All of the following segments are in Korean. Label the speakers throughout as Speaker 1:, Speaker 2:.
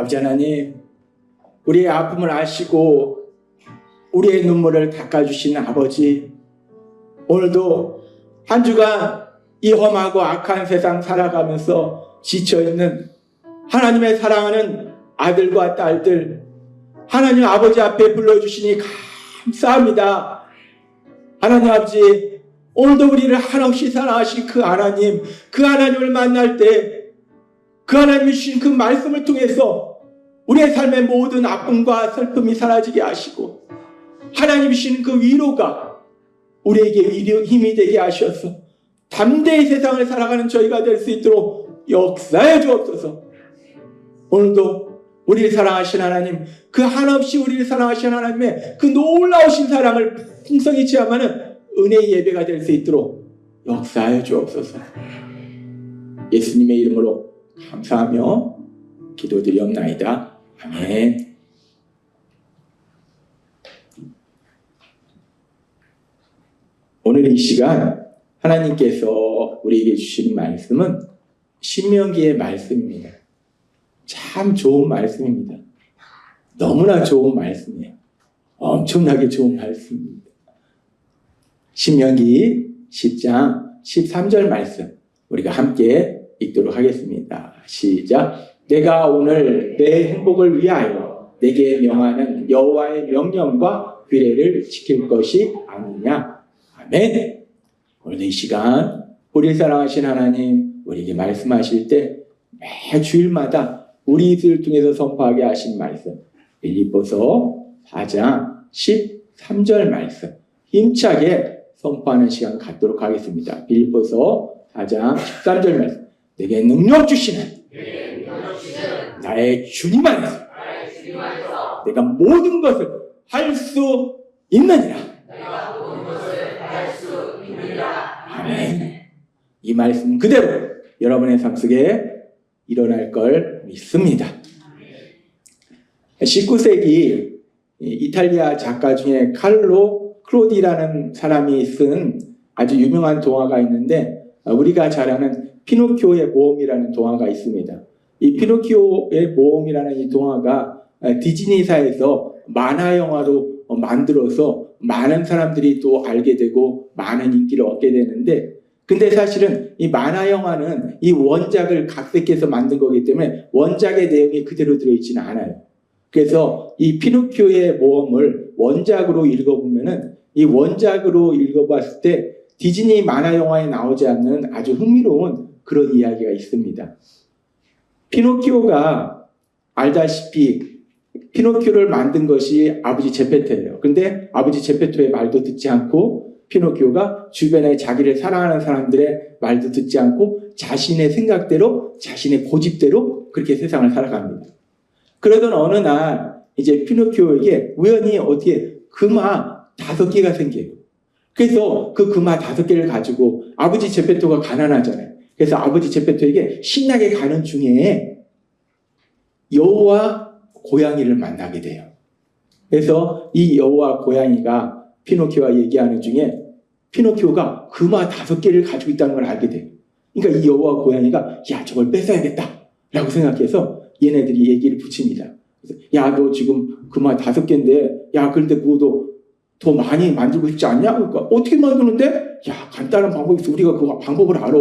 Speaker 1: 아버지 하나님, 우리의 아픔을 아시고 우리의 눈물을 닦아주시는 아버지, 오늘도 한 주간 이 험하고 악한 세상 살아가면서 지쳐있는 하나님의 사랑하는 아들과 딸들, 하나님 아버지 앞에 불러주시니 감사합니다. 하나님 아버지, 오늘도 우리를 한없이 사랑하신 그 하나님을 만날 때 그 하나님이 주신 그 말씀을 통해서 우리의 삶의 모든 아픔과 슬픔이 사라지게 하시고 하나님이 주신 그 위로가 우리에게 힘이 되게 하셔서 담대히 세상을 살아가는 저희가 될 수 있도록 역사해 주옵소서. 오늘도 우리를 사랑하신 하나님, 그 한없이 우리를 사랑하신 하나님의 그 놀라우신 사랑을 풍성히 체험하는 은혜의 예배가 될 수 있도록 역사해 주옵소서. 예수님의 이름으로 감사하며 기도드리옵나이다. 아멘. 오늘 이 시간 하나님께서 우리에게 주시는 말씀은 신명기의 말씀입니다. 참 좋은 말씀입니다. 너무나 좋은 말씀이에요. 엄청나게 좋은 말씀입니다. 신명기 10장 13절 말씀 우리가 함께 읽도록 하겠습니다. 시작. 내가 오늘 내 행복을 위하여 내게 명하는 여호와의 명령과 규례를 지킬 것이 아니냐. 아멘. 오늘 이 시간 우리 사랑하신 하나님 우리에게 말씀하실 때 매 주일마다 우리들을 통해서 선포하게 하신 말씀 빌립보서 4장 13절 말씀 힘차게 선포하는 시간 갖도록 하겠습니다. 빌립보서 4장 13절 말씀 내게 능력 주시는 나의 주님 안에서 내가 모든 것을 할 수 있느니라. 아멘. 이 말씀 그대로 여러분의 삶 속에 일어날 걸 믿습니다. 19세기 이탈리아 작가 중에 칼로 클로디라는 사람이 쓴 아주 유명한 동화가 있는데 우리가 잘 아는 피노키오의 모험이라는 동화가 있습니다. 이 피노키오의 모험이라는 이 동화가 디즈니사에서 만화 영화로 만들어서 많은 사람들이 또 알게 되고 많은 인기를 얻게 되는데 근데 사실은 이 만화 영화는 이 원작을 각색해서 만든 거기 때문에 원작의 내용이 그대로 들어있지는 않아요. 그래서 이 피노키오의 모험을 원작으로 읽어보면은 이 원작으로 읽어봤을 때 디즈니 만화 영화에 나오지 않는 아주 흥미로운 그런 이야기가 있습니다. 피노키오가 알다시피 피노키오를 만든 것이 아버지 제페토예요. 근데 아버지 제페토의 말도 듣지 않고 피노키오가 주변에 자기를 사랑하는 사람들의 말도 듣지 않고 자신의 생각대로 자신의 고집대로 그렇게 세상을 살아갑니다. 그러던 어느 날 이제 피노키오에게 우연히 어디에 금화 5개가 생겨요. 그래서 그 금화 5개를 가지고 아버지 제페토가 가난하잖아요. 그래서 아버지 제페토에게 신나게 가는 중에 여우와 고양이를 만나게 돼요. 그래서 이 여우와 고양이가 피노키오와 얘기하는 중에 피노키오가 금화 5개를 가지고 있다는 걸 알게 돼요. 그러니까 이 여우와 고양이가 야 저걸 뺏어야겠다 라고 생각해서 얘네들이 얘기를 붙입니다. 그래서 야 너 지금 금화 5개인데 야 그런데 그거도 더 많이 만들고 싶지 않냐? 그러니까 어떻게 만드는데? 야 간단한 방법이 있어. 우리가 그 방법을 알아.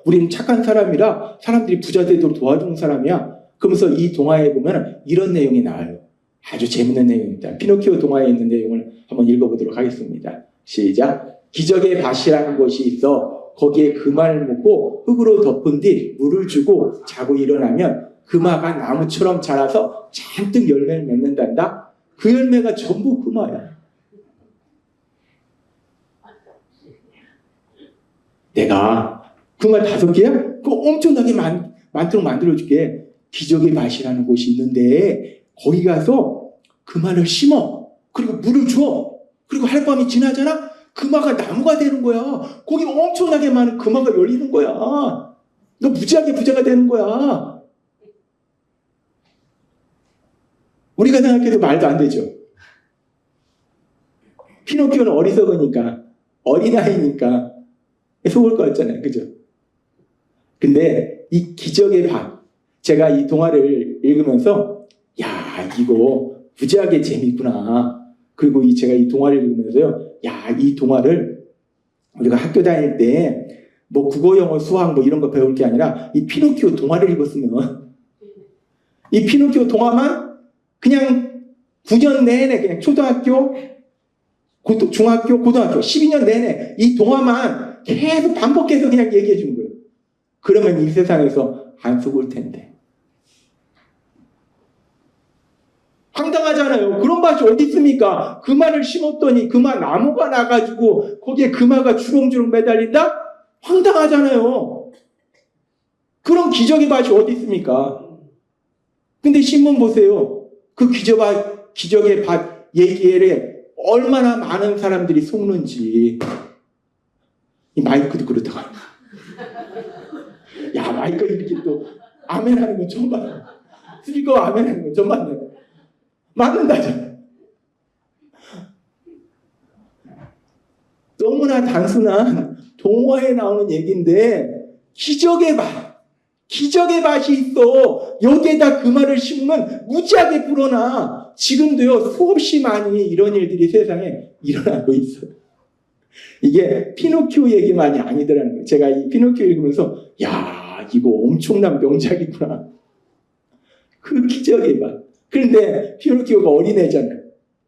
Speaker 1: 우리는 착한 사람이라 사람들이 부자 되도록 도와주는 사람이야. 그러면서 이 동화에 보면 이런 내용이 나와요. 아주 재밌는 내용입니다. 피노키오 동화에 있는 내용을 한번 읽어보도록 하겠습니다. 시작. 기적의 밭이라는 곳이 있어 거기에 금화를 묻고 흙으로 덮은 뒤 물을 주고 자고 일어나면 금화가 나무처럼 자라서 잔뜩 열매를 맺는단다. 그 열매가 전부 금화야. 내가 금화 5개야? 그거 엄청나게 많도록 만들어줄게. 기적의 밭이라는 곳이 있는데 거기 가서 금화를 심어. 그리고 물을 줘. 그리고 하룻밤이 지나잖아? 금화가 나무가 되는 거야. 거기 엄청나게 많은 금화가 열리는 거야. 너 무지하게 부자가 되는 거야. 우리가 생각해도 말도 안 되죠. 피노키오는 어리석으니까 어린아이니까 속을 것 같잖아요. 그죠? 근데 이 기적의 밭 제가 이 동화를 읽으면서 이거 무지하게 재밌구나. 그리고 제가 이 동화를 읽으면서요, 야, 이 동화를 우리가 학교 다닐 때 뭐 국어, 영어, 수학 뭐 이런 거 배울 게 아니라 이 피노키오 동화를 읽었으면 이 피노키오 동화만 그냥 9년 내내 그냥 초등학교, 중학교, 고등학교 12년 내내 이 동화만 계속 반복해서 그냥 얘기해 주는 거예요. 그러면 이 세상에서 안 속을 텐데. 황당하잖아요. 그런 밭이 어디 있습니까? 금화를 심었더니 금화 나무가 나가지고 거기에 금화가 주렁주렁 매달린다? 황당하잖아요. 그런 기적의 밭이 어디 있습니까? 근데 신문 보세요. 그 기적의 밭 얘기에 얼마나 많은 사람들이 속는지. 이 마이크도 그렇다고. 야, 마이크 이렇게 또 아멘 하는 건 처음 봤네. 스피커 아멘 하는 건 처음 봤네. 맞는다잖아. 너무나 단순한 동화에 나오는 얘기인데 기적의 밭이 있어. 여기에다 그 말을 심으면 무지하게 불어나. 지금도요, 수없이 많이 이런 일들이 세상에 일어나고 있어요. 이게 피노키오 얘기만이 아니더라는 거예요. 제가 이 피노키오 읽으면서 야, 이거 엄청난 명작이구나. 그 기적의 밭. 그런데 피노키오가 어린애잖아요.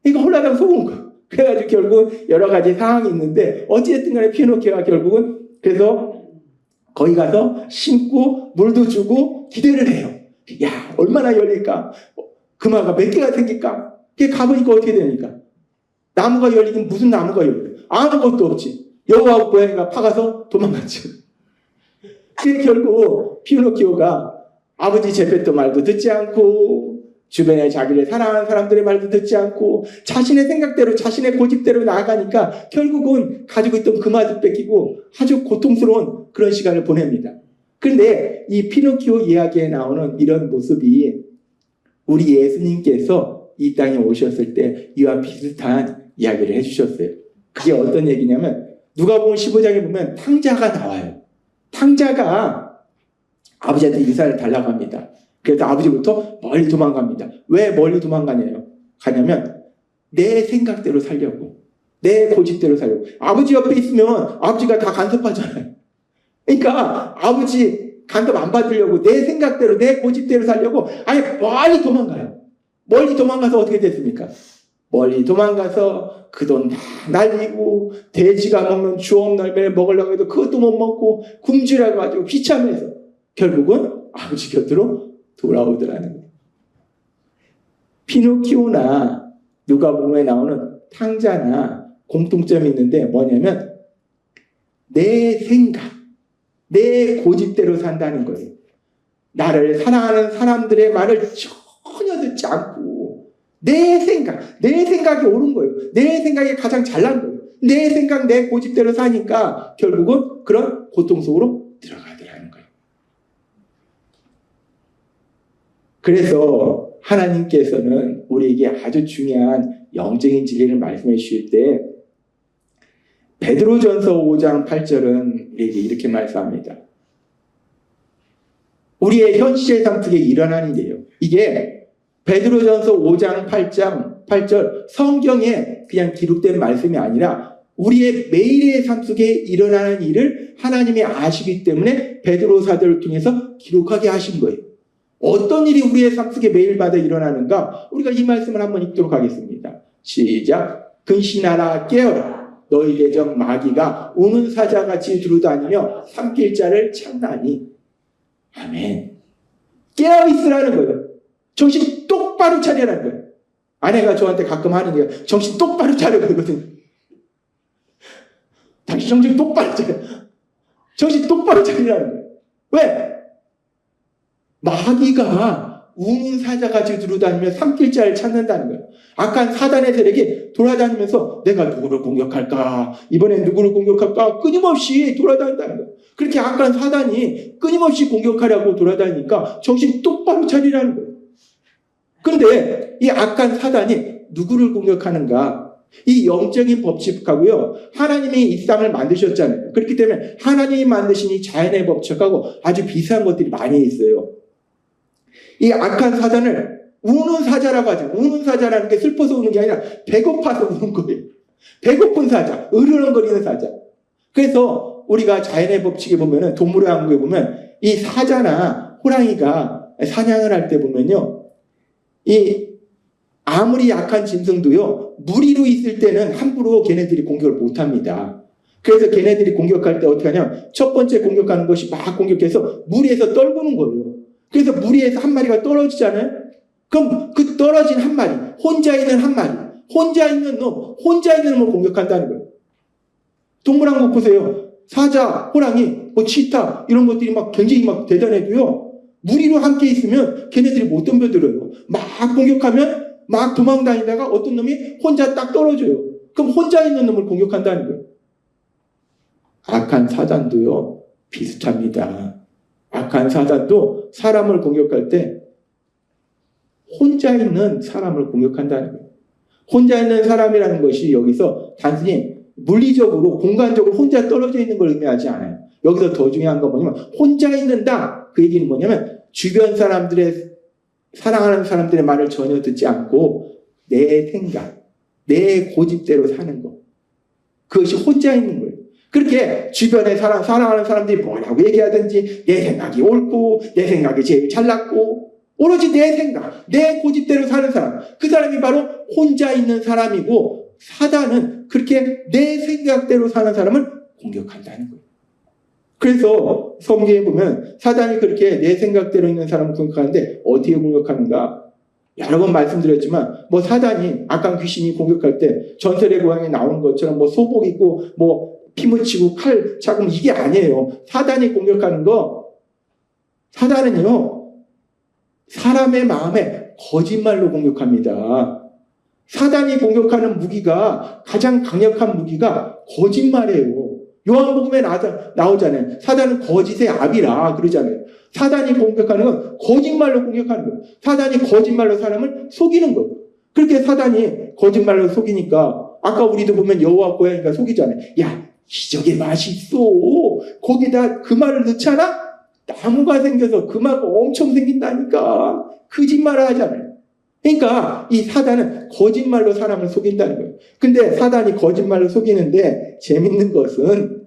Speaker 1: 이거 홀라당 속은 거. 그래가지고 결국 여러 가지 상황이 있는데 어찌됐든 간에 피노키오가 결국은 그래서 거기 가서 심고 물도 주고 기대를 해요. 야, 얼마나 열릴까? 금화가 몇 개가 생길까? 그게 가보니까 어떻게 됩니까? 나무가 열리긴 무슨 나무가 열려요? 아무것도 없지. 여우하고 고양이가 파가서 도망갔죠. 그게 결국 피노키오가 아버지 제페토 말도 듣지 않고 주변에 자기를 사랑하는 사람들의 말도 듣지 않고 자신의 생각대로 자신의 고집대로 나아가니까 결국은 가지고 있던 금화도 뺏기고 아주 고통스러운 그런 시간을 보냅니다. 그런데 이 피노키오 이야기에 나오는 이런 모습이 우리 예수님께서 이 땅에 오셨을 때 이와 비슷한 이야기를 해주셨어요. 그게 어떤 얘기냐면 누가복음 15장에 보면 탕자가 나와요. 탕자가 아버지한테 유산을 달라고 합니다. 그래서 아버지부터 멀리 도망갑니다. 왜 멀리 가냐면 내 생각대로 살려고, 내 고집대로 살려고. 아버지 옆에 있으면 아버지가 다 간섭하잖아요. 그러니까 아버지 간섭 안 받으려고 내 생각대로 내 고집대로 살려고 아예 멀리 도망가요. 멀리 도망가서 어떻게 됐습니까? 멀리 도망가서 그 돈 다 날리고 돼지가 먹는 주업 날매 먹으려고 해도 그것도 못 먹고 굶주려 가지고 귀찮아서 결국은 아버지 곁으로 돌아오더라는 거예요. 피노키오나 누가복음에 나오는 탕자나 공통점이 있는데 뭐냐면 내 생각, 내 고집대로 산다는 거예요. 나를 사랑하는 사람들의 말을 전혀 듣지 않고 내 생각이 옳은 거예요. 내 생각이 가장 잘난 거예요. 내 생각, 내 고집대로 사니까 결국은 그런 고통 속으로 들어가더라는 거예요. 그래서 하나님께서는 우리에게 아주 중요한 영적인 진리를 말씀해 주실 때 베드로전서 5장 8절은 우리에게 이렇게 말씀합니다. 우리의 현실의 삶 속에 일어난 일이에요. 이게 베드로전서 5장 8절 성경에 그냥 기록된 말씀이 아니라 우리의 매일의 삶 속에 일어나는 일을 하나님이 아시기 때문에 베드로 사도를 통해서 기록하게 하신 거예요. 어떤 일이 우리의 삶 속에 매일마다 일어나는가? 우리가 이 말씀을 한번 읽도록 하겠습니다. 시작. 근신하라 깨어라. 너희 대적 마귀가 우는 사자같이 두루다니며 삼킬 자를 찾나니. 아멘. 깨어있으라는 거예요. 정신 똑바로 차리라는 거예요. 아내가 저한테 가끔 하는 얘기가 정신 똑바로 차려 그러거든요. 당신 정신 똑바로 차려. 정신 똑바로 차리라는 거예요. 왜? 마귀가 우는 사자같이 두루다니며 삼킬 자를 찾는다는 거예요. 악한 사단의 세력이 돌아다니면서 내가 누구를 공격할까? 이번엔 누구를 공격할까? 끊임없이 돌아다닌다는 거예요. 그렇게 악한 사단이 끊임없이 공격하려고 돌아다니니까 정신 똑바로 차리라는 거예요. 그런데 이 악한 사단이 누구를 공격하는가? 이 영적인 법칙하고요. 하나님이 이 땅을 만드셨잖아요. 그렇기 때문에 하나님이 만드신 이 자연의 법칙하고 아주 비슷한 것들이 많이 있어요. 이 악한 사단을 우는 사자라고 하죠. 우는 사자라는 게 슬퍼서 우는 게 아니라 배고파서 우는 거예요. 배고픈 사자, 으르렁거리는 사자. 그래서 우리가 자연의 법칙에 보면은, 동물의 왕국에 보면 이 사자나 호랑이가 사냥을 할 때 보면요, 이 아무리 약한 짐승도요, 무리로 있을 때는 함부로 걔네들이 공격을 못합니다. 그래서 걔네들이 공격할 때 어떻게 하냐면, 첫 번째 공격하는 것이 막 공격해서 무리에서 떨구는 거예요. 그래서 무리에서 한 마리가 떨어지잖아요. 그럼 그 떨어진 한 마리, 혼자 있는 한 마리, 혼자 있는 놈을 공격한다는 거예요. 동물왕국 보세요. 사자, 호랑이, 뭐 치타 이런 것들이 막 굉장히 막 대단해도요, 무리로 함께 있으면 걔네들이 못 덤벼들어요. 막 공격하면 막 도망다니다가 어떤 놈이 혼자 딱 떨어져요. 그럼 혼자 있는 놈을 공격한다는 거예요. 악한 사단도요, 비슷합니다. 악한 사단도 사람을 공격할 때 혼자 있는 사람을 공격한다는 거예요. 혼자 있는 사람이라는 것이 여기서 단순히 물리적으로, 공간적으로 혼자 떨어져 있는 걸 의미하지 않아요. 여기서 더 중요한 건 뭐냐면, 혼자 있는다. 그 얘기는 뭐냐면, 주변 사람들의, 사랑하는 사람들의 말을 전혀 듣지 않고 내 생각, 내 고집대로 사는 것. 그것이 혼자 있는 거예요. 그렇게 주변에 사랑하는 사람들이 뭐라고 얘기하든지 내 생각이 옳고 내 생각이 제일 잘났고 오로지 내 생각, 내 고집대로 사는 사람, 그 사람이 바로 혼자 있는 사람이고, 사단은 그렇게 내 생각대로 사는 사람을 공격한다는 거예요. 그래서 성경에 보면 사단이 그렇게 내 생각대로 있는 사람을 공격하는데 어떻게 공격하는가? 여러 번 말씀드렸지만, 뭐 사단이, 악한 귀신이 공격할 때 전설의 고향에 나온 것처럼 뭐 소복 입고 뭐 피 묻히고 칼 잡으면 이게 아니에요. 사단이 공격하는 거, 사단은요, 사람의 마음에 거짓말로 공격합니다. 사단이 공격하는 무기가, 가장 강력한 무기가 거짓말이에요. 요한복음에 나오잖아요. 사단은 거짓의 아비라 그러잖아요. 사단이 공격하는 건 거짓말로 공격하는 거예요. 사단이 거짓말로 사람을 속이는 거예요. 그렇게 사단이 거짓말로 속이니까, 아까 우리도 보면 여호와 고양이가 속이잖아요. 야, 기적의 맛이 있어. 거기다 그 말을 넣잖아? 나무가 생겨서 금화가 엄청 생긴다니까. 거짓말을 하잖아요. 그러니까 이 사단은 거짓말로 사람을 속인다는 거예요. 근데 사단이 거짓말로 속이는데 재밌는 것은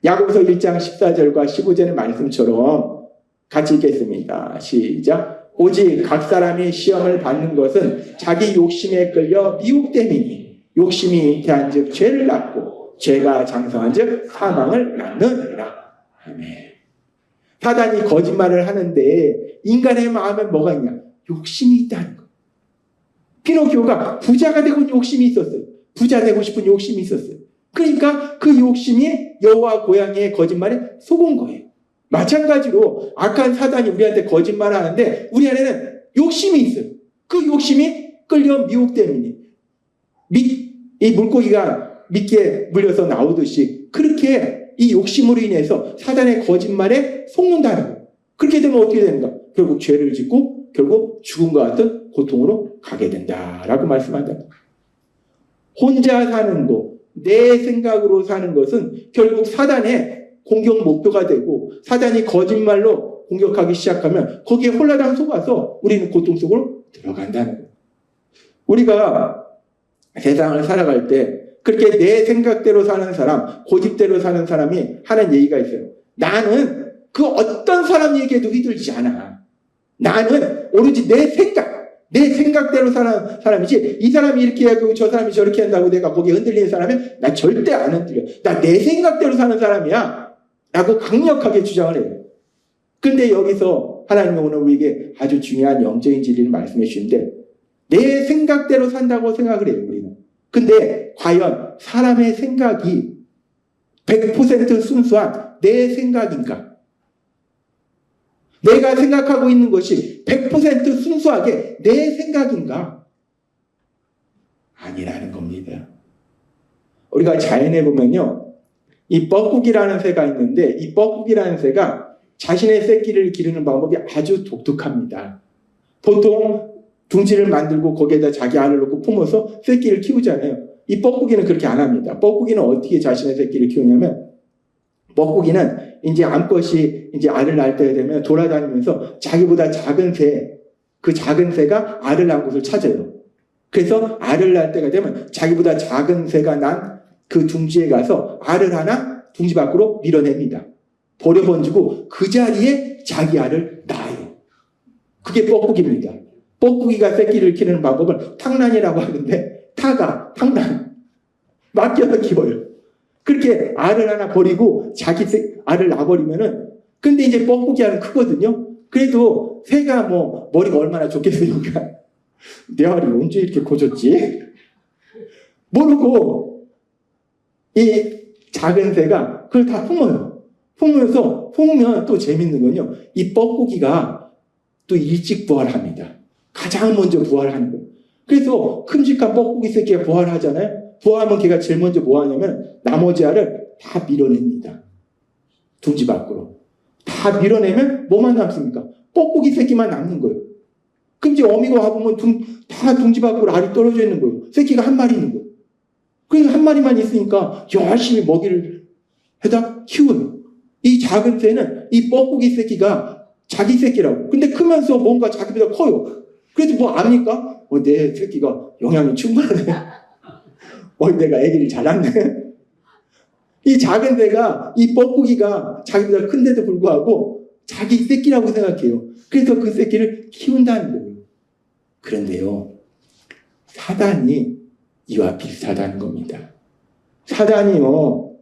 Speaker 1: 야고보서 1장 14절과 15절의 말씀처럼 같이 읽겠습니다. 시작. 오직 각 사람이 시험을 받는 것은 자기 욕심에 끌려 미혹됨이니, 욕심이 잉태한 즉 죄를 낳고 죄가 장성한 즉 사망을 낳느니라. 아멘. 사단이 거짓말을 하는데 인간의 마음에 뭐가 있냐? 욕심이 있다는 거. 피노키오가 부자가 되고 욕심이 있었어요. 부자 되고 싶은 욕심이 있었어요. 그러니까 그 욕심이 여호와 고양이의 거짓말에 속은 거예요. 마찬가지로 악한 사단이 우리한테 거짓말을 하는데 우리 안에는 욕심이 있어요. 그 욕심이 끌려 미혹됨이니, 이 물고기가 미끼에 물려서 나오듯이 그렇게 이 욕심으로 인해서 사단의 거짓말에 속는다는 거예요. 그렇게 되면 어떻게 되는가? 결국 죄를 짓고 결국 죽음과 같은 고통으로 가게 된다라고 말씀한다. 혼자 사는 것, 내 생각으로 사는 것은 결국 사단의 공격 목표가 되고, 사단이 거짓말로 공격하기 시작하면 거기에 홀라당 속아서 우리는 고통 속으로 들어간다는 거예요. 우리가 세상을 살아갈 때 그렇게 내 생각대로 사는 사람, 고집대로 사는 사람이 하는 얘기가 있어요. 나는 그 어떤 사람 얘기에도 휘둘리지 않아. 나는 오로지 내 생각대로 사는 사람이지, 이 사람이 이렇게 하고 저 사람이 저렇게 한다고 내가 거기에 흔들리는 사람은 나 절대 안 흔들려. 나 내 생각대로 사는 사람이야 라고 강력하게 주장을 해요. 근데 여기서 하나님은 오늘 우리에게 아주 중요한 영적인 진리를 말씀해 주시는데, 내 생각대로 산다고 생각을 해요, 우리는. 근데 과연 사람의 생각이 100% 순수한 내 생각인가? 내가 생각하고 있는 것이 100% 순수하게 내 생각인가? 아니라는 겁니다. 우리가 자연에 보면요, 이 뻐꾸기라는 새가 있는데, 이 뻐꾸기라는 새가 자신의 새끼를 기르는 방법이 아주 독특합니다. 보통 둥지를 만들고 거기에다 자기 알을 넣고 품어서 새끼를 키우잖아요. 이 뻐꾸기는 그렇게 안 합니다. 뻐꾸기는 어떻게 자신의 새끼를 키우냐면, 뻐꾸기는 이제 암컷이 이제 알을 낳을 때 되면 돌아다니면서 자기보다 작은 새, 그 작은 새가 알을 낳은 곳을 찾아요. 그래서 알을 낳을 때가 되면 자기보다 작은 새가 난 그 둥지에 가서 알을 하나 둥지 밖으로 밀어냅니다. 버려번지고 그 자리에 자기 알을 낳아요. 그게 뻐꾸기입니다. 뻐꾸기가 새끼를 키우는 방법을 탕란이라고 하는데 탕란 맡겨서 키워요. 그렇게 알을 하나 버리고 자기 알을 낳아버리면은 근데 이제 뻐꾸기 알은 크거든요. 그래도 새가 뭐 머리가 얼마나 좋겠습니까? 내 알이 언제 이렇게 커졌지? 모르고 이 작은 새가 그걸 다 품어요. 품으면 또 재밌는 건요. 이 뻐꾸기가 또 일찍 부활합니다. 가장 먼저 부활하는 거예요. 그래서 큼직한 뻐꾸기 새끼가 부활하잖아요. 부활하면 걔가 제일 먼저 뭐 하냐면 나머지 알을 다 밀어냅니다. 둥지 밖으로. 다 밀어내면 뭐만 남습니까? 뻐꾸기 새끼만 남는 거예요. 그럼 이제 어미가 와보면 다 둥지 밖으로 알이 떨어져 있는 거예요. 새끼가 한 마리 있는 거예요. 그러니까 한 마리만 있으니까 열심히 먹이를 해다 키워요. 이 작은 새는 이 뻐꾸기 새끼가 자기 새끼라고. 근데 크면서 뭔가 자기보다 커요. 그래도 뭐 압니까? 내 새끼가 영양이 충분하네. 내가 아기를 잘 낳네. 이 작은 새가 이 뻐꾸기가 자기보다 큰데도 불구하고 자기 새끼라고 생각해요. 그래서 그 새끼를 키운다는 거예요. 그런데요, 사단이 이와 비슷하다는 겁니다. 사단이요,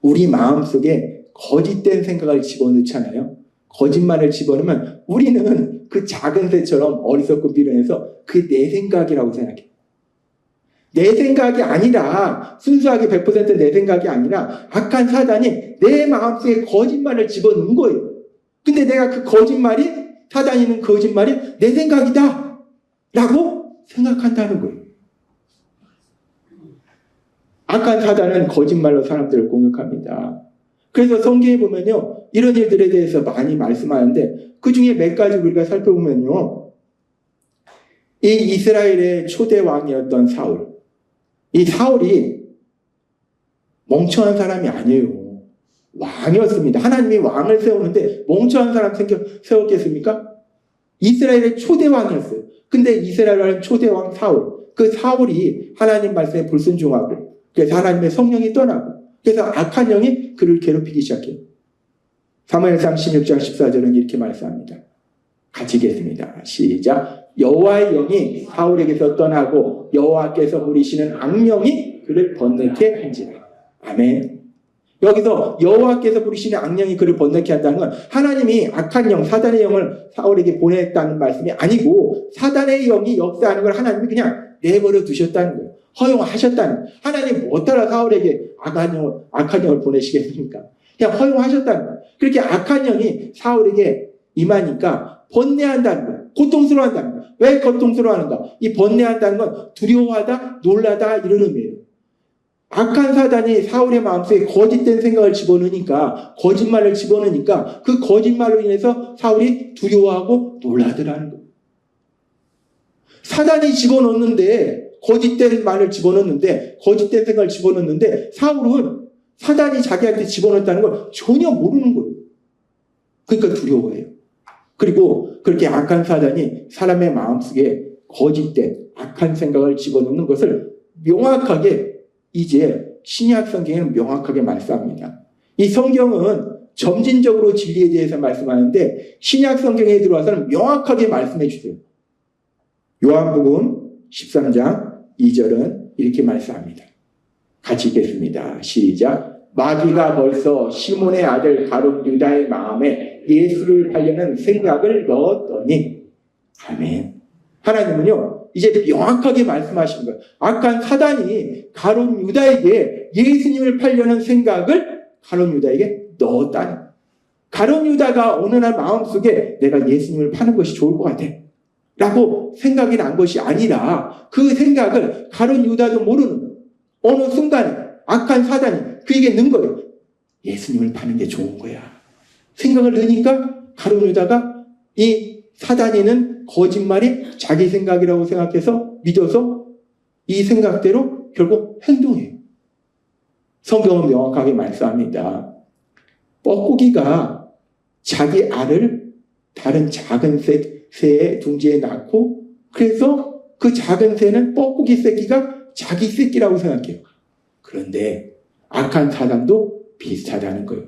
Speaker 1: 우리 마음속에 거짓된 생각을 집어넣잖아요. 거짓말을 집어넣으면 우리는 그 작은 새처럼 어리석고 미련해서 그게 내 생각이라고 생각해요. 내 생각이 아니라, 순수하게 100% 내 생각이 아니라 악한 사단이 내 마음속에 거짓말을 집어넣은 거예요. 근데 내가 그 거짓말이, 사단이는 거짓말이 내 생각이다 라고 생각한다는 거예요. 악한 사단은 거짓말로 사람들을 공격합니다. 그래서 성경에 보면요, 이런 일들에 대해서 많이 말씀하는데 그 중에 몇 가지 우리가 살펴보면요, 이 이스라엘의 초대 왕이었던 사울, 이 사울이 멍청한 사람이 아니에요. 왕이었습니다. 하나님이 왕을 세우는데 멍청한 사람 세웠겠습니까? 이스라엘의 초대 왕이었어요. 근데 이스라엘 왕 초대 왕 사울, 그 사울이 하나님 말씀에 불순종하고 그래서 하나님의 성령이 떠나고 그래서 악한 영이 그를 괴롭히기 시작해요. 사무엘상 16장 14절은 이렇게 말씀합니다. 같이 읽겠습니다. 시작. 여호와의 영이 사울에게서 떠나고 여호와께서 부리시는 악령이 그를 번뇌케 한지라. 아멘. 여기서 여호와께서 부리시는 악령이 그를 번뇌케 한다는 건 하나님이 악한 영, 사단의 영을 사울에게 보냈다는 말씀이 아니고 사단의 영이 역사하는 걸 하나님이 그냥 내버려 두셨다는 거예요. 허용하셨다는 거예요. 하나님 못 따라 사울에게 악한 영을 보내시겠습니까? 그냥 허용하셨다는 거예요. 그렇게 악한 영이 사울에게 임하니까 번뇌한다는 거예요. 고통스러워한다는 거예요. 왜 고통스러워하는가? 이 번뇌한다는 건 두려워하다, 놀라다 이런 의미예요. 악한 사단이 사울의 마음속에 거짓된 생각을 집어넣으니까, 거짓말을 집어넣으니까 그 거짓말로 인해서 사울이 두려워하고 놀라더라는 거예요. 사단이 집어넣는데, 거짓된 말을 집어넣는데, 거짓된 생각을 집어넣는데 사울은 사단이 자기한테 집어넣었다는 걸 전혀 모르는 거예요. 그러니까 두려워해요. 그리고 그렇게 악한 사단이 사람의 마음속에 거짓된 악한 생각을 집어넣는 것을 명확하게 이제 신약 성경에는 명확하게 말씀합니다. 이 성경은 점진적으로 진리에 대해서 말씀하는데 신약 성경에 들어와서는 명확하게 말씀해 주세요. 요한복음 13장 2절은 이렇게 말씀합니다. 같이 읽겠습니다. 시작. 마귀가 벌써 시몬의 아들 가룟 유다의 마음에 예수를 팔려는 생각을 넣었더니 아멘. 하나님은요 이제 명확하게 말씀하시는 거예요. 악한 사단이 가룟 유다에게 예수님을 팔려는 생각을 가룟 유다에게 넣었다는 거예요. 가룟 유다가 어느 날 마음속에 내가 예수님을 파는 것이 좋을 것 같아 라고 생각이 난 것이 아니라 그 생각을 가룟 유다도 모르는 어느 순간에 악한 사단이 그에게 넣은 거예요. 예수님을 파는 게 좋은 거야. 생각을 넣으니까 가룟 유다가 이 사단이는 거짓말이 자기 생각이라고 생각해서 믿어서 이 생각대로 결국 행동해요. 성경은 명확하게 말씀합니다. 뻐꾸기가 자기 알을 다른 작은 새 새에 둥지에 낳고, 그래서 그 작은 새는 뻐꾸기 새끼가 자기 새끼라고 생각해요. 그런데 악한 사단도 비슷하다는 거예요.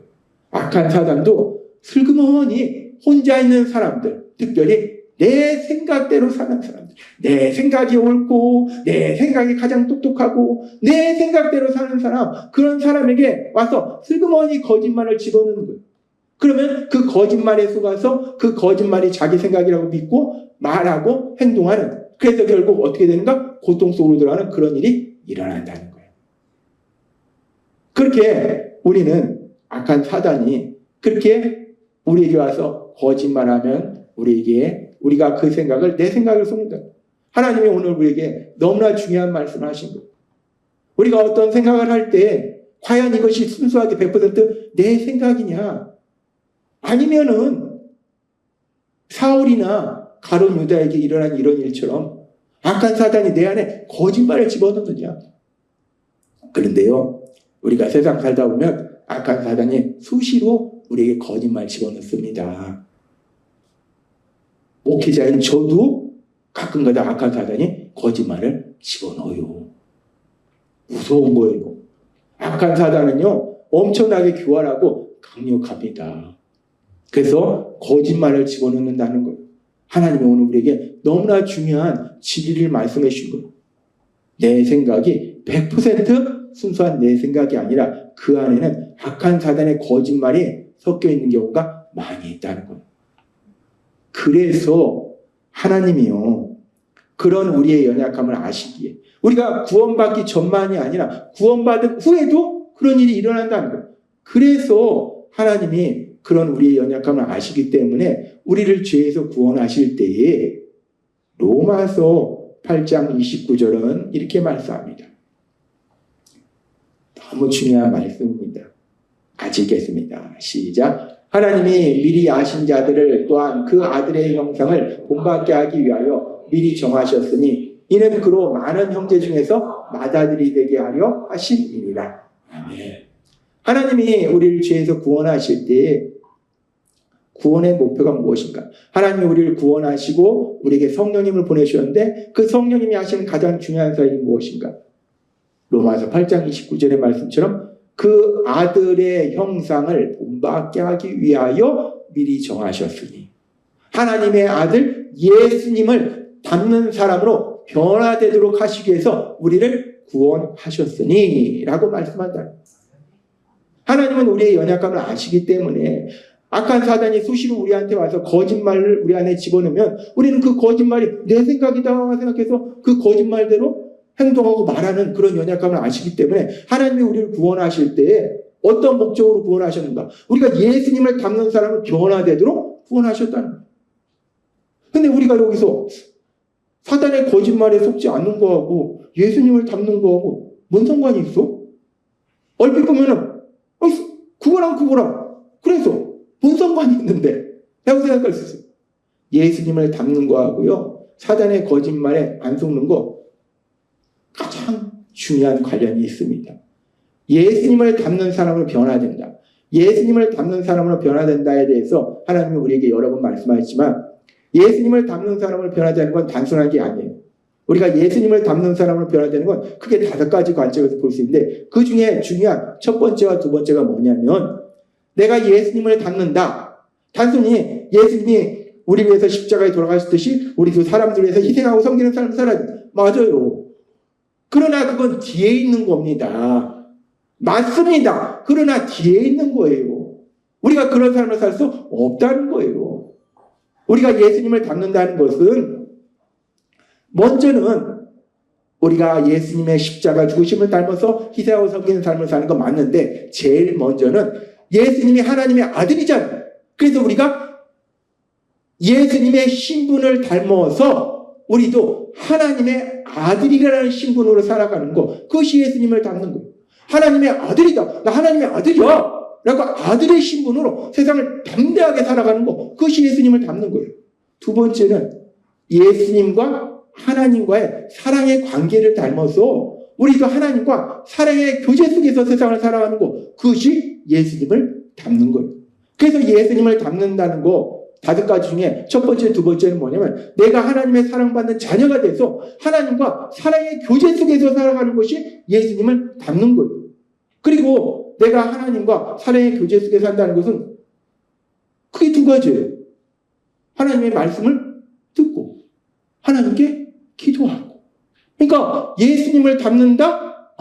Speaker 1: 악한 사단도 슬그머니 혼자 있는 사람들, 특별히 내 생각대로 사는 사람들, 내 생각이 옳고 내 생각이 가장 똑똑하고 내 생각대로 사는 사람, 그런 사람에게 와서 슬그머니 거짓말을 집어넣는 거예요. 그러면 그 거짓말에 속아서 그 거짓말이 자기 생각이라고 믿고 말하고 행동하는, 그래서 결국 어떻게 되는가? 고통 속으로 들어가는 그런 일이 일어난다는 거예요. 그렇게 우리는 악한 사단이 그렇게 우리에게 와서 거짓말하면 우리가 그 생각을, 내 생각을 속는다. 하나님이 오늘 우리에게 너무나 중요한 말씀을 하신 거예요. 우리가 어떤 생각을 할 때 과연 이것이 순수하게 100% 내 생각이냐, 아니면은 사울이나 가룟 유다에게 일어난 이런 일처럼 악한 사단이 내 안에 거짓말을 집어넣느냐. 그런데요, 우리가 세상 살다 보면 악한 사단이 수시로 우리에게 거짓말 집어넣습니다. 목회자인 저도 가끔가다 악한 사단이 거짓말을 집어넣어요. 무서운 거예요. 악한 사단은요, 엄청나게 교활하고 강력합니다. 그래서 거짓말을 집어넣는다는 거예요. 하나님이 오늘 우리에게 너무나 중요한 진리를 말씀해 주신 거예요. 내 생각이 100% 순수한 내 생각이 아니라 그 안에는 악한 사단의 거짓말이 섞여 있는 경우가 많이 있다는 거예요. 그래서 하나님이요, 그런 우리의 연약함을 아시기에, 우리가 구원받기 전만이 아니라 구원받은 후에도 그런 일이 일어난다는 거예요. 그래서 하나님이 그런 우리의 연약함을 아시기 때문에 우리를 죄에서 구원하실 때에 로마서 8장 29절은 이렇게 말씀합니다. 너무 중요한 말씀입니다. 같이 읽겠습니다. 시작. 하나님이 미리 아신 자들을 또한 그 아들의 형상을 본받게 하기 위하여 미리 정하셨으니 이는 그로 많은 형제 중에서 맏아들이 되게 하려 하심이니라. 아멘. 하나님이 우리를 죄에서 구원하실 때 구원의 목표가 무엇인가? 하나님이 우리를 구원하시고 우리에게 성령님을 보내주셨는데 그 성령님이 하시는 가장 중요한 사역이 무엇인가? 로마서 8장 29절의 말씀처럼 그 아들의 형상을 본받게 하기 위하여 미리 정하셨으니, 하나님의 아들 예수님을 닮는 사람으로 변화되도록 하시기 위해서 우리를 구원하셨으니 라고 말씀한다. 하나님은 우리의 연약함을 아시기 때문에 악한 사단이 수시로 우리한테 와서 거짓말을 우리 안에 집어넣으면 우리는 그 거짓말이 내 생각이다 생각해서 그 거짓말대로 행동하고 말하는 그런 연약함을 아시기 때문에 하나님이 우리를 구원하실 때 어떤 목적으로 구원하셨는가? 우리가 예수님을 닮는 사람을 변화되도록 구원하셨다는 거예요. 근데 우리가 여기서 사단의 거짓말에 속지 않는 거하고 예수님을 닮는 거하고 뭔 상관이 있어? 얼핏 보면은 그거랑 그래서 뭔 상관이 있는데 라고 생각할 수 있어요. 예수님을 닮는 거하고요, 사단의 거짓말에 안 속는 거 가장 중요한 관련이 있습니다. 예수님을 닮는 사람으로 변화된다. 예수님을 닮는 사람으로 변화된다에 대해서 하나님이 우리에게 여러 번 말씀하셨지만 예수님을 닮는 사람으로 변화되는 건 단순한 게 아니에요. 우리가 예수님을 닮는 사람으로 변화되는 건 크게 5가지 관점에서 볼 수 있는데 그 중에 중요한 첫 번째와 두 번째가 뭐냐면, 내가 예수님을 닮는다. 단순히 예수님이 우리 위해서 십자가에 돌아가셨듯이 우리도 사람들 위해서 희생하고 섬기는 삶을 살아야 된다. 맞아요. 그러나 그건 뒤에 있는 겁니다. 맞습니다. 그러나 뒤에 있는 거예요. 우리가 그런 삶을 살 수 없다는 거예요. 우리가 예수님을 닮는다는 것은 먼저는 우리가 예수님의 십자가 죽으심을 닮아서 희생하고 섬기는 삶을 사는 건 맞는데, 제일 먼저는 예수님이 하나님의 아들이잖아요. 그래서 우리가 예수님의 신분을 닮아서 우리도 하나님의 아들이라는 신분으로 살아가는 거, 그것이 예수님을 닮는 거예요. 하나님의 아들이다, 나 하나님의 아들이야 라고 아들의 신분으로 세상을 담대하게 살아가는 거, 그것이 예수님을 닮는 거예요. 두 번째는 예수님과 하나님과의 사랑의 관계를 닮아서 우리도 하나님과 사랑의 교제 속에서 세상을 살아가는 거, 그것이 예수님을 닮는 거예요. 그래서 예수님을 닮는다는 거, 5가지 중에 첫 번째, 두 번째는 뭐냐면 내가 하나님의 사랑받는 자녀가 돼서 하나님과 사랑의 교제 속에서 살아가는 것이 예수님을 닮는 거예요. 그리고 내가 하나님과 사랑의 교제 속에 산다는 것은 크게 2가지예요. 하나님의 말씀을 듣고 하나님께 기도하고. 그러니까 예수님을 닮는다?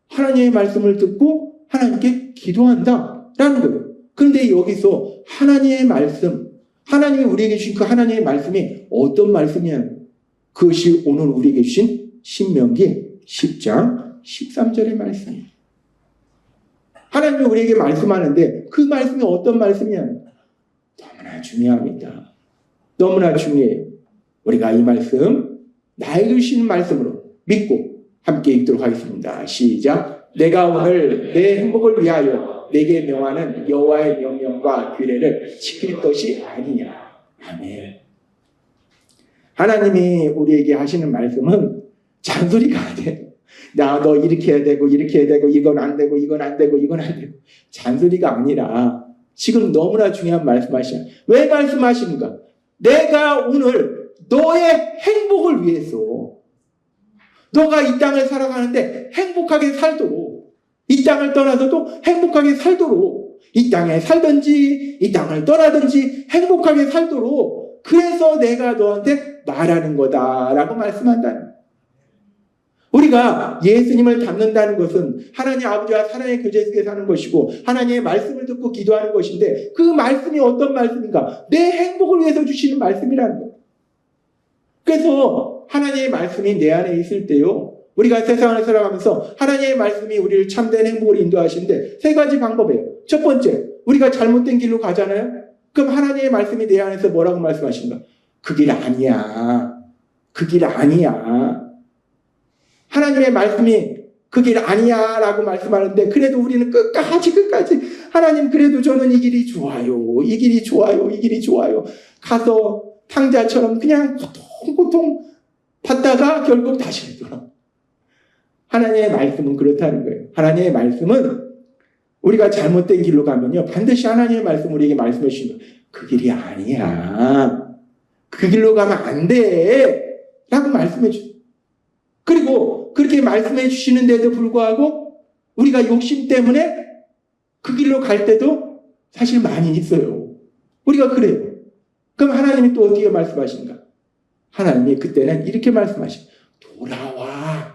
Speaker 1: 하나님의 말씀을 듣고 하나님께 기도한다라는 거예요. 그런데 여기서 하나님의 말씀, 하나님이 우리에게 주신 그 하나님의 말씀이 어떤 말씀이냐? 그것이 오늘 우리에게 주신 신명기 10장 13절의 말씀이에요. 하나님이 우리에게 말씀하는데 그 말씀이 어떤 말씀이냐? 너무나 중요합니다. 너무나 중요해요. 우리가 이 말씀, 나에게 주시는 말씀으로 믿고 함께 읽도록 하겠습니다. 시작. 내가 오늘 내 행복을 위하여 내게 명하는 여호와의 명령과 규례를 지킬 것이 아니냐. 아멘. 하나님이 우리에게 하시는 말씀은 잔소리가 아니에요. 너 이렇게 해야 되고 이렇게 해야 되고 이건 안 되고 이건 안 되고 이건 안 되고 잔소리가 아니라 지금 너무나 중요한 말씀하시냐. 왜 말씀하시는가? 내가 오늘 너의 행복을 위해서 너가 이 땅을 살아가는데 행복하게 살도록, 이 땅을 떠나서도 행복하게 살도록, 이 땅에 살든지 이 땅을 떠나든지 행복하게 살도록, 그래서 내가 너한테 말하는 거다라고 말씀한다는 거예요. 우리가 예수님을 닮는다는 것은 하나님 아버지와 사랑의 교제 속에 사는 것이고 하나님의 말씀을 듣고 기도하는 것인데, 그 말씀이 어떤 말씀인가? 내 행복을 위해서 주시는 말씀이라는 거예요. 그래서 하나님의 말씀이 내 안에 있을 때요, 우리가 세상을 살아가면서 하나님의 말씀이 우리를 참된 행복으로 인도하시는데 3가지 방법이에요. 첫 번째, 우리가 잘못된 길로 가잖아요. 그럼 하나님의 말씀이 내 안에서 뭐라고 말씀하시는가? 그 길 아니야. 그 길 아니야. 하나님의 말씀이 그 길 아니야 라고 말씀하는데, 그래도 우리는 끝까지 하나님, 그래도 저는 이 길이 좋아요. 이 길이 좋아요. 이 길이 좋아요. 가서 탕자처럼 그냥 고통 받다가 결국 다시 돌아. 하나님의 말씀은 그렇다는 거예요. 하나님의 말씀은 우리가 잘못된 길로 가면요, 반드시 하나님의 말씀 우리에게 말씀해 주시는 거예요. 그 길이 아니야. 그 길로 가면 안 돼. 라고 말씀해 주세요. 그리고 그렇게 말씀해 주시는데도 불구하고 우리가 욕심 때문에 그 길로 갈 때도 사실 많이 있어요. 우리가 그래요. 그럼 하나님이 또 어떻게 말씀하시는가? 하나님이 그때는 이렇게 말씀하시죠. 돌아와.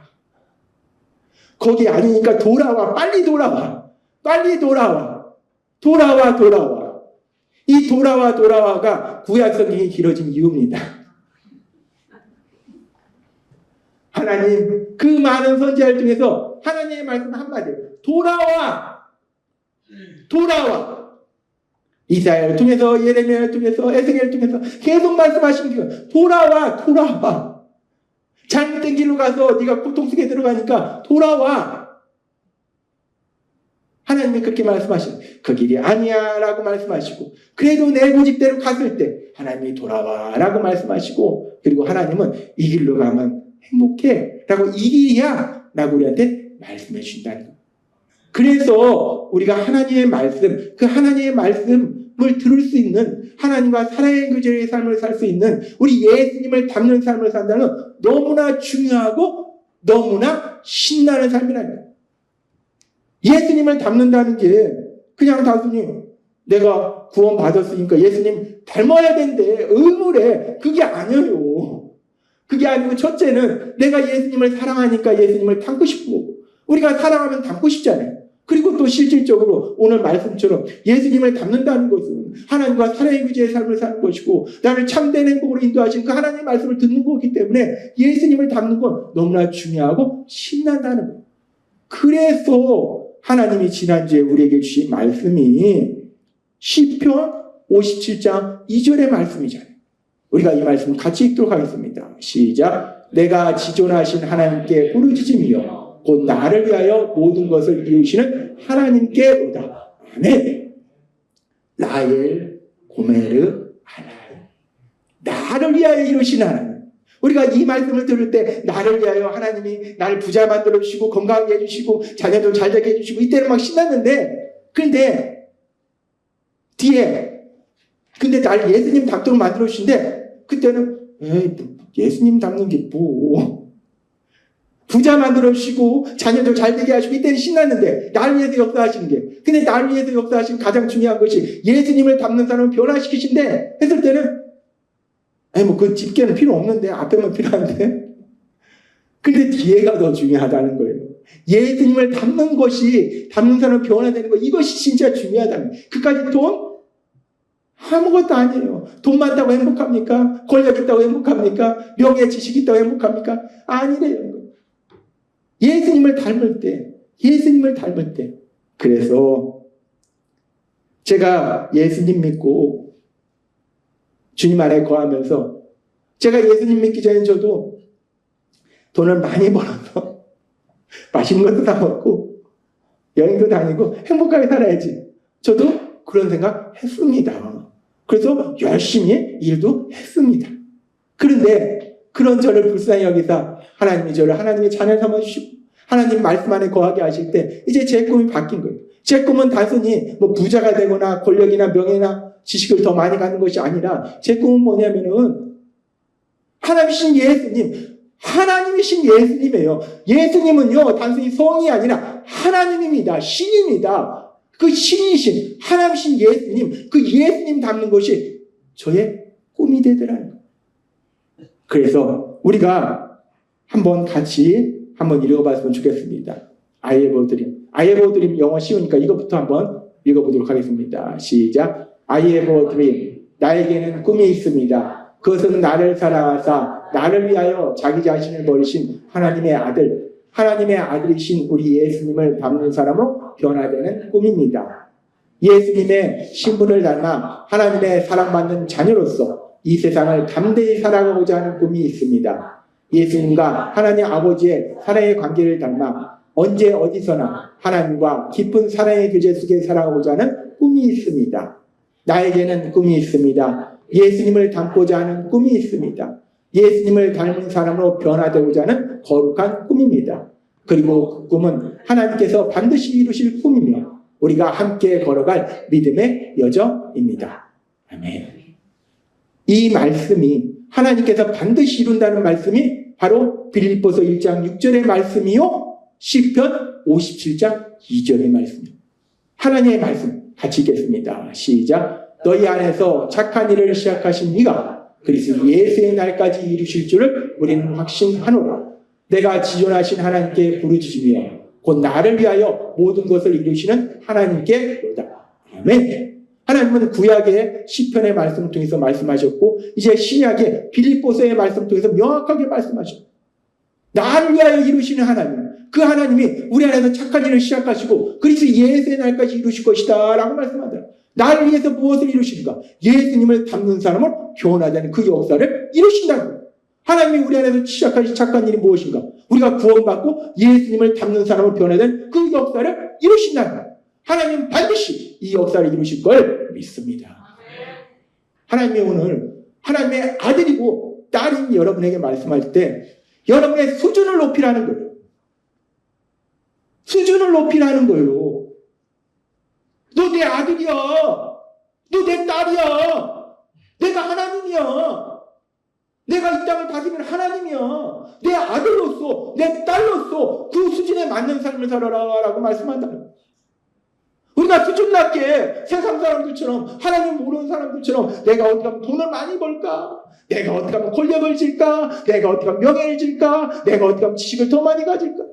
Speaker 1: 거기 아니니까 돌아와. 빨리 돌아와. 빨리 돌아와. 돌아와. 이 돌아와가 구약 성경이 길어진 이유입니다. 하나님, 그 많은 선지자들 중에서 하나님의 말씀 한마디예요. 돌아와. 이사야를 통해서, 예레미야를 통해서, 에스겔을 통해서 계속 말씀하시는 게 돌아와. 잘못된 길로 가서 네가 고통 속에 들어가니까 돌아와. 하나님이 그렇게 말씀하시는, 그 길이 아니야 라고 말씀하시고, 그래도 내 고집대로 갔을 때 하나님이 돌아와 라고 말씀하시고, 그리고 하나님은 이 길로 가면 행복해 라고, 이 길이야 라고 우리한테 말씀해 주신다는 거예요. 그래서 우리가 하나님의 말씀, 그 하나님의 말씀을 들을 수 있는, 하나님과 사랑의 교제의 삶을 살 수 있는, 우리 예수님을 닮는 삶을 산다는 너무나 중요하고 너무나 신나는 삶이라는 거예요. 예수님을 닮는다는 게 그냥 단순히 내가 구원 받았으니까 예수님 닮아야 된대, 의무래. 그게 아니에요. 그게 아니고, 첫째는 내가 예수님을 사랑하니까 예수님을 닮고 싶고, 우리가 사랑하면 닮고 싶잖아요. 그리고 또 실질적으로 오늘 말씀처럼 예수님을 닮는다는 것은 하나님과 사랑의 교제의 삶을 사는 것이고, 나를 참된 행복으로 인도하신 그 하나님의 말씀을 듣는 거기 때문에 예수님을 닮는 건 너무나 중요하고 신난다는 거예요. 그래서 하나님이 지난주에 우리에게 주신 말씀이 시편 57장 2절의 말씀이잖아요. 우리가 이 말씀 같이 읽도록 하겠습니다. 시작. 내가 지존하신 하나님께 부르짖으며 곧 나를 위하여 모든 것을 이루시는 하나님께로다. 아멘. 라헬 고메르 하나님. 나를 위하여 이루신 하나님. 우리가 이 말씀을 들을 때 나를 위하여 하나님이 나를 부자 만들어 주시고 건강하게 해주시고 자녀도 잘 되게 해주시고 이때는 막 신났는데, 그런데 뒤에 근데 날 예수님 닮도록 만들어 주신데 그때는 에이, 예수님 닮는 게 뭐. 부자 만들어 주시고 자녀도 잘 되게 하시고 이때는 신났는데 날 위해서 역사하시는 게. 근데 날 위해서 역사하시는 가장 중요한 것이 예수님을 닮는 사람을 변화시키신데 했을 때는 아니 뭐 그 집게는 필요 없는데 앞에만 필요한데. 근데 뒤에가 더 중요하다는 거예요. 예수님을 닮는 것이 닮는 사람을 변화되는 것 이것이 진짜 중요하다는 거예요. 그까지 돈? 아무것도 아니에요. 돈 많다고 행복합니까? 권력 있다고 행복합니까? 명예 지식 있다고 행복합니까? 아니래요. 예수님을 닮을 때, 예수님을 닮을 때. 그래서 제가 예수님 믿고 주님 안에 거하면서 제가 예수님 믿기 전에 저도 돈을 많이 벌어서 맛있는 것도 다 먹고 여행도 다니고 행복하게 살아야지. 저도 그런 생각 했습니다. 그래서 열심히 일도 했습니다. 그런데 그런 저를 불쌍히 여기사 하나님이 저를 하나님의 자녀 삼아주시고 하나님 말씀 안에 거하게 하실 때 이제 제 꿈이 바뀐 거예요. 제 꿈은 단순히 뭐 부자가 되거나 권력이나 명예나 지식을 더 많이 갖는 것이 아니라 제 꿈은 뭐냐면은 하나님이신 예수님, 하나님이신 예수님이에요. 예수님은요 단순히 성이 아니라 하나님입니다. 신입니다. 그 신이신 하나님이신 예수님, 그 예수님 닮는 것이 저의 꿈이 되더라는 거예요. 그래서 우리가 한번 같이 한번 읽어봤으면 좋겠습니다. I have a dream. I have a dream 영어 쉬우니까 이것부터 한번 읽어보도록 하겠습니다. 시작. I have a dream. 나에게는 꿈이 있습니다. 그것은 나를 사랑하사 나를 위하여 자기 자신을 버리신 하나님의 아들, 하나님의 아들이신 우리 예수님을 닮는 사람으로 변화되는 꿈입니다. 예수님의 신분을 닮아 하나님의 사랑받는 자녀로서 이 세상을 담대히 살아가고자 하는 꿈이 있습니다. 예수님과 하나님 아버지의 사랑의 관계를 닮아 언제 어디서나 하나님과 깊은 사랑의 교제 속에 살아가고자 하는 꿈이 있습니다. 나에게는 꿈이 있습니다. 예수님을 닮고자 하는 꿈이 있습니다. 예수님을 닮은 사람으로 변화되고자 하는 거룩한 꿈입니다. 그리고 그 꿈은 하나님께서 반드시 이루실 꿈이며 우리가 함께 걸어갈 믿음의 여정입니다. 아멘. 이 말씀이 하나님께서 반드시 이룬다는 말씀이 바로 빌립보서 1장 6절의 말씀이요 시편 57장 2절의 말씀이요. 하나님의 말씀 같이 읽겠습니다. 시작. 너희 안에서 착한 일을 시작하신 이가 그리스도 예수의 날까지 이루실 줄을 우리는 확신하노라. 내가 지존하신 하나님께 부르짖으며 곧 나를 위하여 모든 것을 이루시는 하나님께 로다. 아멘. 하나님은 구약의 시편의 말씀을 통해서 말씀하셨고 이제 신약의 빌립보서의 말씀을 통해서 명확하게 말씀하셨고 나를 위하여 이루시는 하나님, 그 하나님이 우리 안에서 착한 일을 시작하시고 그리스도 예수의 날까지 이루실 것이다 라고 말씀한다. 나를 위해서 무엇을 이루실까? 예수님을 닮는 사람을 변화되는 그 역사를 이루신다는 거예요. 하나님이 우리 안에서 시작하신 착한 일이 무엇인가? 우리가 구원받고 예수님을 닮는 사람을 변화된 그 역사를 이루신다는 거예요. 하나님은 반드시 이 역사를 이루실 걸 믿습니다. 하나님이 오늘 하나님의 아들이고 딸인 여러분에게 말씀할 때 여러분의 수준을 높이라는 거예요. 수준을 높이라는 거예요. 너 내 아들이야. 너 내 딸이야. 내가 하나님이야. 내가 이 땅을 다스리는 하나님이야. 내 아들로서, 내 딸로서 그 수준에 맞는 삶을 살아라 라고 말씀한다는 거예요. 우리가 수준 낮게 세상 사람들처럼 하나님 모르는 사람들처럼 내가 어떻게 하면 돈을 많이 벌까? 내가 어떻게 하면 권력을 질까? 내가 어떻게 하면 명예를 질까? 내가 어떻게 하면 지식을 더 많이 가질까?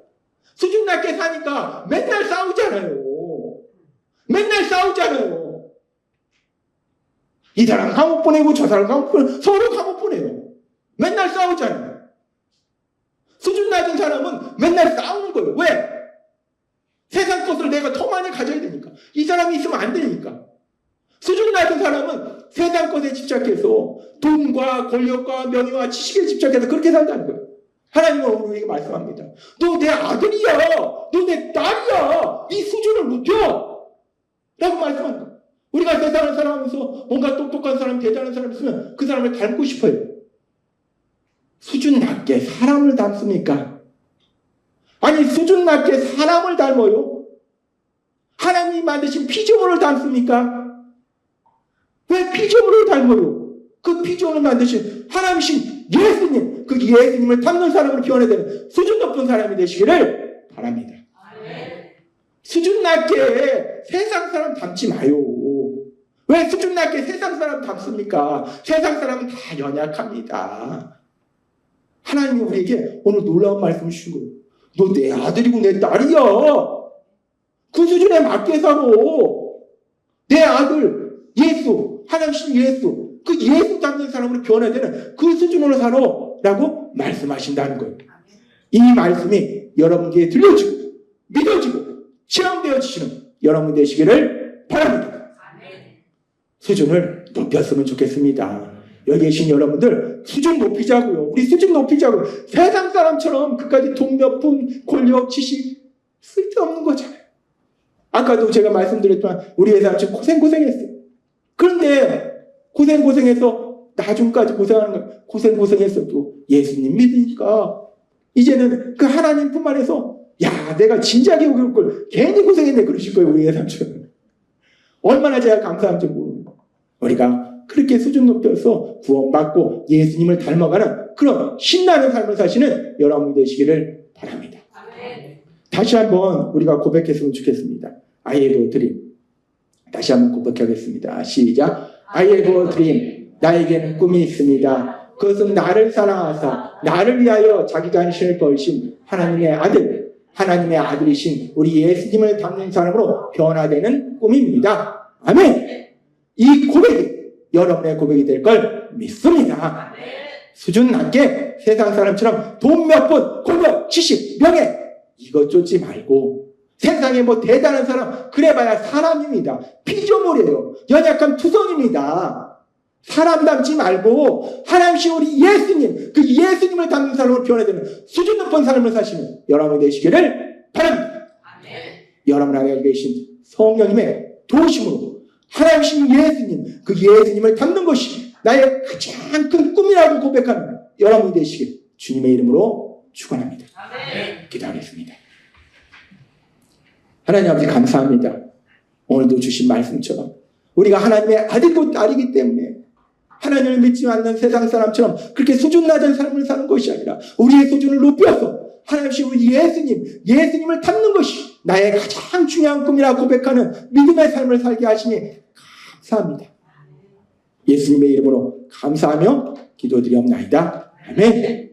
Speaker 1: 수준 낮게 사니까 맨날 싸우잖아요. 맨날 싸우잖아요. 이 사람 감옥 보내고 저 사람 감옥 보내고 서로 감옥 보내요. 맨날 싸우잖아요. 수준 낮은 사람은 맨날 싸우는 거예요. 왜? 세상 것을 내가 더 많이 가져야 되니까. 이 사람이 있으면 안 되니까. 수준 낮은 사람은 세상 것에 집착해서 돈과 권력과 명예와 지식에 집착해서 그렇게 산다는 거예요. 하나님은 오늘 우리에게 말씀합니다. 너 내 아들이야. 너 내 딸이야. 이 수준을 높여. 라고 말씀하는 거예요. 우리가 세상을 살아가면서 뭔가 똑똑한 사람, 대단한 사람 있으면 그 사람을 닮고 싶어요. 수준 낮게 사람을 닮습니까? 아니 수준 낮게 사람을 닮아요? 하나님이 만드신 피조물을 닮습니까? 왜 피조물을 닮아요? 그 피조물을 만드신 하나님이신 예수님, 그 예수님을 닮는 사람으로 변해야 되는 수준 높은 사람이 되시기를 바랍니다. 수준 낮게 세상 사람 닮지 마요. 왜 수준 낮게 세상 사람 닮습니까? 세상 사람은 다 연약합니다. 하나님이 우리에게 오늘 놀라운 말씀을 주신 거예요. 너 내 아들이고 내 딸이야. 그 수준에 맞게 살아. 내 아들 예수, 하나님 예수, 그 예수 닮는 사람으로 변해야 되는 그 수준으로 살아 라고 말씀하신다는 거예요. 이 말씀이 여러분께 들려지고 믿어지고 체험되어지시는 여러분 되시기를 바랍니다. 수준을 높였으면 좋겠습니다. 여기 계신 여러분들 수준 높이자고요. 우리 수준 높이자고요. 세상 사람처럼 그까지 돈 몇 푼, 권력, 지식 쓸데없는 거잖아요. 아까도 제가 말씀드렸지만 우리 회사 지금 고생했어요. 그런데 고생해서 나중까지 고생하는 거예요. 고생했어도 예수님 믿으니까 이제는 그 하나님 품 안에서 야 내가 진작에 오길 걸 괜히 고생했네 그러실 거예요. 우리 회사처럼. 얼마나 제가 감사한지 모르는 거예요. 우리가 그렇게 수준 높여서 구원받고 예수님을 닮아가는 그런 신나는 삶을 사시는 여러분이 되시기를 바랍니다. 다시 한번 우리가 고백했으면 좋겠습니다. I have a dream. 다시 한번 고백하겠습니다. 시작. I have a dream. 나에게는 꿈이 있습니다. 그것은 나를 사랑하사 나를 위하여 자기 간신을 버리신 하나님의 아들, 하나님의 아들이신 우리 예수님을 닮는 사람으로 변화되는 꿈입니다. 아멘. 이 고백이 여러분의 고백이 될 걸 믿습니다. 수준 낮게 세상 사람처럼 돈 몇 푼, 권력, 지식, 명예 이것 쫓지 말고 세상에 뭐 대단한 사람 그래봐야 사람입니다. 피조물이에요. 연약한 투성입니다. 사람 닮지 말고 하나님이신 우리 예수님, 그 예수님을 닮는 사람으로 변화되는 수준 높은 삶을 사시는 여러분 되시기를 바랍니다. 여러분 안에 계신 성령님의 도우심으로 하나님이신 예수님, 그 예수님을 닮는 것이 나의 가장 큰 꿈이라고 고백하는 여러분이 되시길 주님의 이름으로 축원합니다. 기도하겠습니다. 하나님 아버지 감사합니다. 오늘도 주신 말씀처럼 우리가 하나님의 아들이고 딸이기 때문에 하나님을 믿지 않는 세상 사람처럼 그렇게 수준 낮은 삶을 사는 것이 아니라 우리의 수준을 높여서 하나님이신 우리 예수님을 닮는 것이 나의 가장 중요한 꿈이라 고백하는 믿음의 삶을 살게 하시니 감사합니다. 예수님의 이름으로 감사하며 기도드리옵나이다. 아멘.